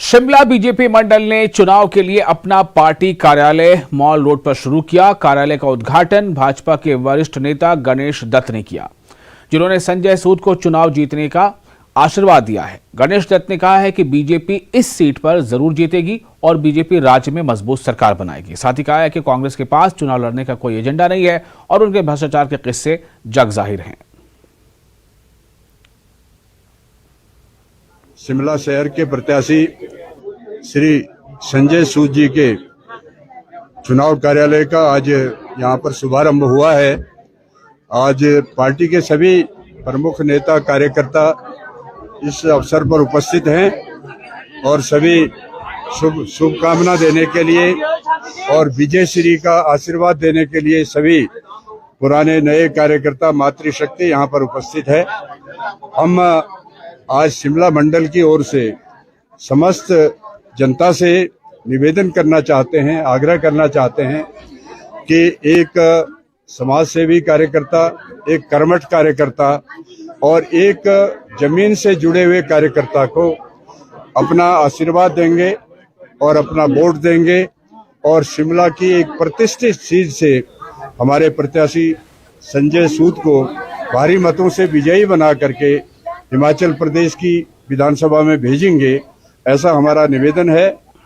Shimla BJP मंडल ने चुनाव के लिए अपना पार्टी कार्यालय मॉल रोड पर शुरू किया। कार्यालय का उद्घाटन भाजपा के वरिष्ठ नेता गणेश दत्त ने किया, जिन्होंने संजय सूद को चुनाव जीतने का आशीर्वाद दिया है। गणेश दत्त ने कहा है कि बीजेपी इस सीट पर जरूर जीतेगी और बीजेपी राज्य में मजबूत सरकार बनाएगी। साथ ही कहा है कि कांग्रेस के पास चुनाव लड़ने का कोई एजेंडा नहीं है और उनके भ्रष्टाचार के किस्से जग जाहिर हैं। शिमला शहर के प्रत्याशी श्री संजय सूद जी के चुनाव कार्यालय का आज यहां पर शुभारंभ हुआ है। आज पार्टी के सभी प्रमुख नेता कार्यकर्ता इस अवसर पर उपस्थित हैं और सभी शुभकामना देने के लिए और विजय श्री का आशीर्वाद देने के लिए सभी पुराने नए कार्यकर्ता मातृशक्ति यहां पर उपस्थित है। हम आज शिमला मंडल की ओर से समस्त जनता से निवेदन करना चाहते हैं, आग्रह करना चाहते हैं कि एक समाज सेवी कार्यकर्ता, एक कर्मठ कार्यकर्ता और एक जमीन से जुड़े हुए कार्यकर्ता को अपना आशीर्वाद देंगे और अपना वोट देंगे और शिमला की एक प्रतिष्ठित सीट से हमारे प्रत्याशी संजय सूद को भारी मतों से विजयी बना करके हिमाचल प्रदेश की विधानसभा में भेजेंगे, ऐसा हमारा निवेदन है।